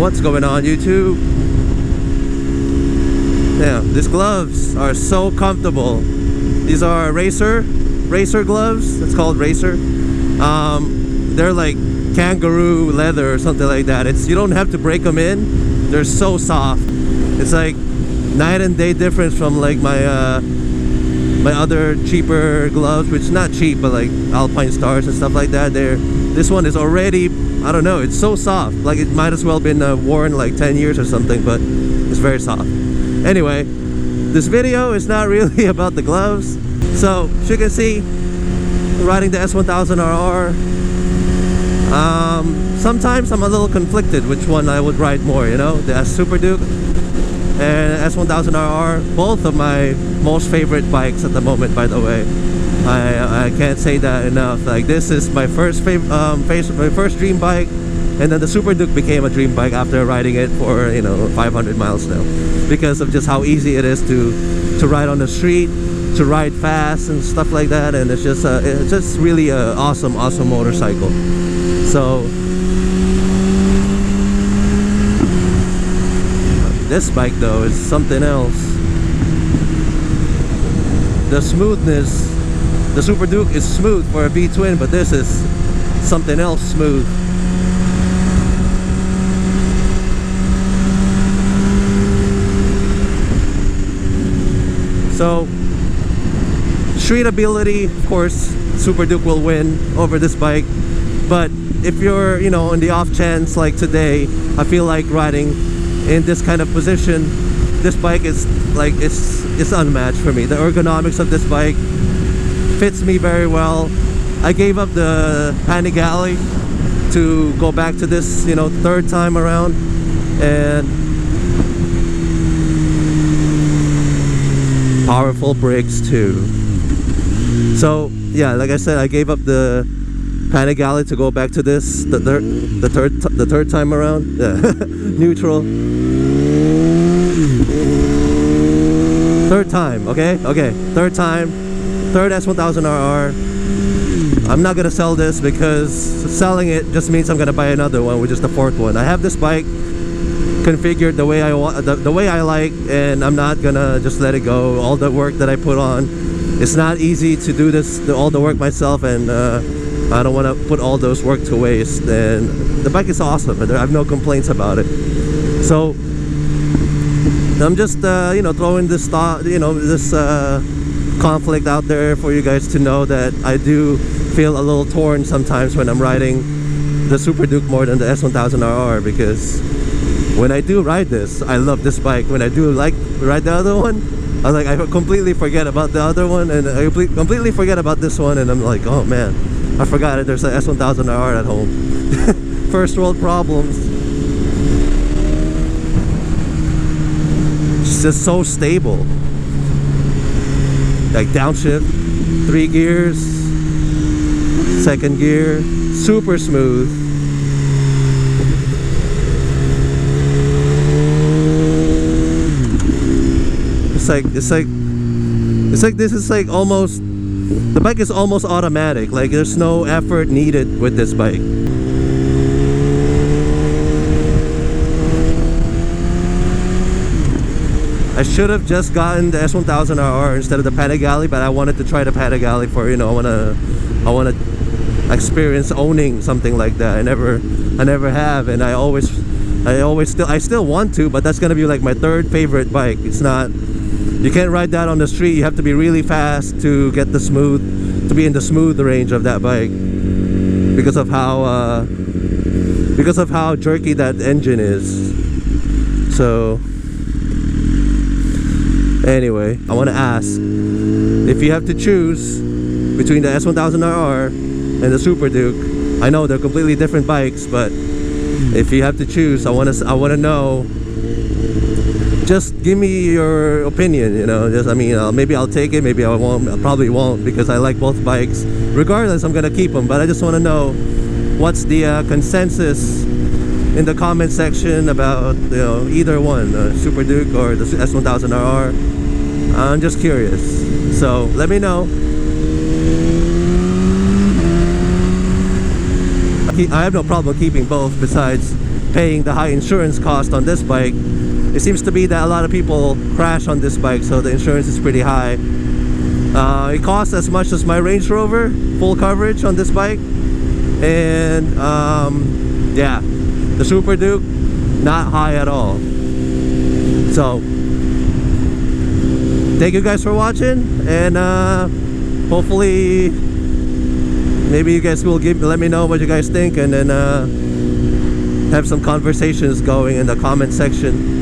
What's going on, YouTube? Yeah, these gloves are so comfortable. These are racer gloves. It's called racer. They're like kangaroo leather or something like that. You don't have to break them in. They're so soft. It's like night and day difference from like my my other cheaper gloves, which is not cheap, but like Alpine Stars and stuff like that. This one is already, I don't know, it's so soft. Like it might as well been worn like 10 years or something, but it's very soft. Anyway, this video is not really about the gloves. So, as you can see, riding the S1000RR. Sometimes I'm a little conflicted which one I would ride more, you know, the Super Duke and S1000RR, both of my most favorite bikes at the moment, by the way. I can't say that enough. Like, this is my first my first dream bike, and then the Super Duke became a dream bike after riding it for, you know, 500 miles now, because of just how easy it is to ride on the street, to ride fast and stuff like that. And it's just really a awesome motorcycle. So this bike though is something else. The smoothness, the Super Duke is smooth for a V-twin, but this is something else smooth. So street ability, of course, Super Duke will win over this bike. But if you're, you know, on the off chance like today, I feel like riding in this kind of position, this bike is like, it's unmatched for me. The ergonomics of this bike fits me very well. I gave up the Panigale to go back to this, you know, third time around, and powerful brakes too. So yeah, like I said, I gave up the Panigale to go back to this the third time around. Yeah. Neutral. Third time, okay, third time, third S1000RR. I'm not gonna sell this, because selling it just means I'm gonna buy another one, which is the fourth one. I have this bike configured the way I want, the way I like, and I'm not gonna just let it go. All the work that I put on, it's not easy to do this, all the work myself, and I don't want to put all those work to waste. And the bike is awesome, and I have no complaints about it. So I'm just you know, throwing this thought, you know, this conflict out there for you guys to know that I do feel a little torn sometimes when I'm riding the Super Duke more than the S1000RR, because when I do ride this, I love this bike. When I do like ride the other one, I like, I completely forget about the other one, and I completely forget about this one, and I'm like, oh man, I forgot it. There's an S1000RR at home. First world problems. It's just so stable. Like downshift, 3 gears, second gear, super smooth. It's like this is like almost, the bike is almost automatic. Like there's no effort needed with this bike. I should have just gotten the S1000RR instead of the Panigale, but I wanted to try the Panigale for, you know, I wanna experience owning something like that. I never have, and I still want to, but that's gonna be like my third favorite bike. It's not, you can't ride that on the street. You have to be really fast to get the smooth, to be in the smooth range of that bike, because of how jerky that engine is. So anyway, I want to ask, if you have to choose between the S1000RR and the Super Duke, I know they're completely different bikes, but if you have to choose, I want to know. Just give me your opinion, you know. Just, I mean, maybe I'll take it, maybe I won't. I probably won't, because I like both bikes. Regardless, I'm gonna keep them, but I just want to know what's the consensus in the comment section about, you know, either one, Super Duke or the S1000RR. I'm just curious, so let me know. I have no problem keeping both. Besides, paying the high insurance cost on this bike. It seems to be that a lot of people crash on this bike, so the insurance is pretty high. It costs as much as my Range Rover full coverage on this bike. And yeah, the Super Duke, not high at all. So thank you guys for watching, and hopefully maybe you guys will let me know what you guys think, and then have some conversations going in the comment section.